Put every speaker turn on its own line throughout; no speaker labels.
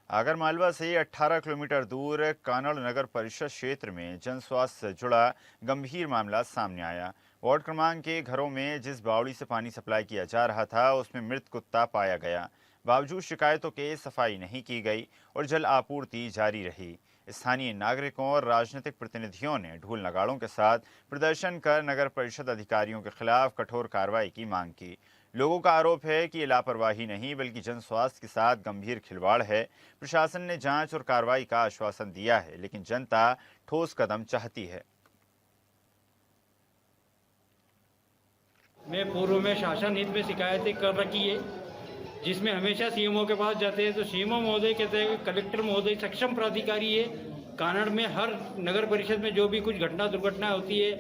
आगरमालवा से 18 किलोमीटर दूर कानड़ नगर परिषद क्षेत्र में जन स्वास्थ्य से जुड़ा गंभीर मामला सामने आया। वार्ड क्रमांक के घरों में जिस बावड़ी से पानी सप्लाई किया जा रहा था उसमें मृत कुत्ता पाया गया। बावजूद शिकायतों के सफाई नहीं की गई और जल आपूर्ति जारी रही। स्थानीय नागरिकों और राजनीतिक प्रतिनिधियों ने ढोल नगाड़ों के साथ प्रदर्शन कर नगर परिषद अधिकारियों के खिलाफ कठोर कार्रवाई की मांग की। लोगों का आरोप है कि ये लापरवाही नहीं बल्कि जन स्वास्थ्य के साथ गंभीर खिलवाड़ है। प्रशासन ने जांच और कार्रवाई का आश्वासन दिया है, लेकिन जनता ठोस कदम चाहती है।
मैं पूर्व में शासन हित में शिकायतें कर रखी है, जिसमें हमेशा सीएमओ के पास जाते हैं तो सीएमओ महोदय कहते हैं कलेक्टर महोदय सक्षम प्राधिकारी है। कानड़ में हर नगर परिषद में जो भी कुछ घटना दुर्घटना होती है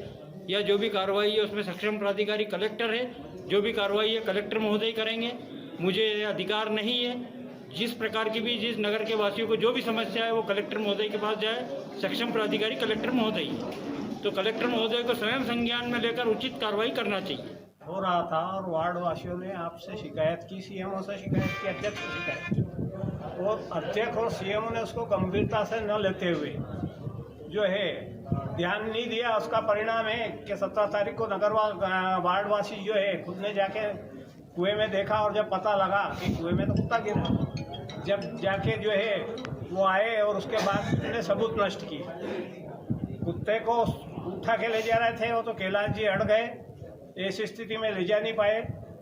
या जो भी कार्रवाई है उसमें सक्षम प्राधिकारी कलेक्टर है। जो भी कार्रवाई है कलेक्टर महोदय करेंगे। मुझे अधिकार नहीं है जिस प्रकार की भी जिस नगर के वासियों को जो भी समस्या है वो कलेक्टर महोदय के पास जाए। सक्षम प्राधिकारी कलेक्टर महोदय है, तो कलेक्टर महोदय को स्वयं संज्ञान में लेकर उचित कार्रवाई करना चाहिए।
हो रहा था और वार्ड वासियों ने आपसे शिकायत की, सीएमओ से शिकायत की, अध्यक्ष से शिकायत की और अध्यक्ष और सीएमओ ने उसको गंभीरता से न लेते हुए जो है ध्यान नहीं दिया। उसका परिणाम है कि 17 तारीख को वार्डवासी जो है खुद ने जाके कुएं में देखा और जब पता लगा कि कुएं में तो कुत्ता गिरा, जब जाके जो है वो आए और उसके बाद उन्होंने सबूत नष्ट किए। कुत्ते को उठा के ले जा रहे थे, वो तो कैलाश जी हट गए, ऐसी स्थिति में ले जा नहीं पाए।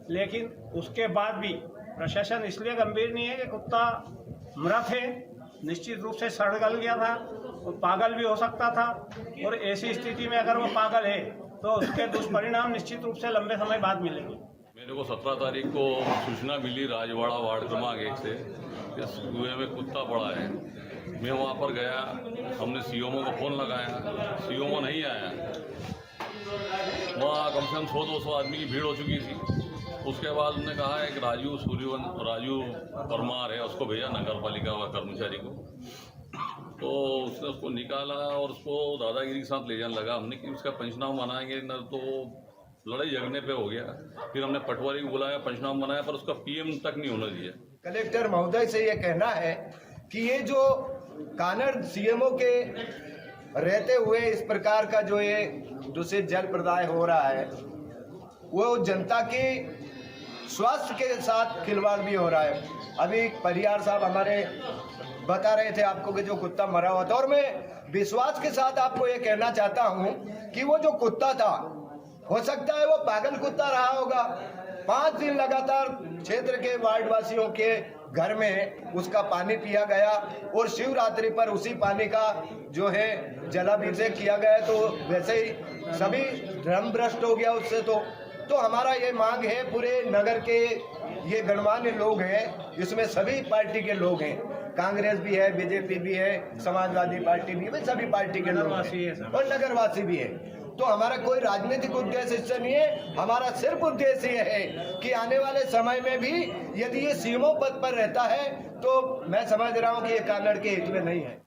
लेकिन उसके बाद भी प्रशासन इसलिए गंभीर नहीं है कि कुत्ता मृत है, निश्चित रूप से सड़ गल गया था और पागल भी हो सकता था। और ऐसी स्थिति में अगर वो पागल है तो उसके दुष्परिणाम निश्चित रूप से लंबे समय बाद मिलेंगे।
मेरे को 17 तारीख को सूचना मिली राजवाड़ा वार्ड क्रमांक 1 से इस कुएं में कुत्ता पड़ा है। मैं वहाँ पर गया, हमने सीएमओ को फ़ोन लगाया, सीएमओ नहीं आया। वहाँ कम से कम 100-200 आदमी की भीड़ हो चुकी थी। उसके बाद उन्होंने कहा है कि राजू परमार है, उसको भेजा नगर पालिका का कर्मचारी को। तो उसने उसको निकाला और उसको दादागिरी के साथ ले जाने लगा। हमने कि उसका पंचनामा बनाएंगे न, तो लड़ाई झगड़ने पे हो गया। फिर हमने पटवारी को बुलाया, पंचनामा बनाया, पर उसका पीएम तक नहीं होने दिया।
कलेक्टर महोदय से ये कहना है कि ये जो कानड़ सीएमओ के रहते हुए इस प्रकार का जो ये दूषित जल प्रदाय हो रहा है वो जनता की स्वास्थ्य के साथ खिलवाड़ भी हो रहा है। अभी परिहार साहब हमारे बता रहे थे आपको कि जो कुत्ता मरा हुआ था, और मैं विश्वास के साथ आपको ये कहना चाहता हूँ कि वो जो कुत्ता था हो सकता है वो पागल कुत्ता रहा होगा। 5 दिन लगातार क्षेत्र के वार्ड वासियों के घर में उसका पानी पिया गया और शिवरात्रि पर उसी पानी का जो है जलाभिषेक किया गया, तो वैसे ही सभी धर्म भ्रष्ट हो गया उससे। तो हमारा ये मांग है, पूरे नगर के ये गणमान्य लोग हैं, इसमें सभी पार्टी के लोग हैं, कांग्रेस भी है, बीजेपी भी है, समाजवादी पार्टी भी है, सभी पार्टी के लोग हैं और नगरवासी भी है। तो हमारा कोई राजनीतिक उद्देश्य इससे नहीं है। हमारा सिर्फ उद्देश्य ये है कि आने वाले समय में भी यदि ये सीएमओ पद पर रहता है तो मैं समझ रहा हूँ कि ये कानड़ के हित में नहीं है।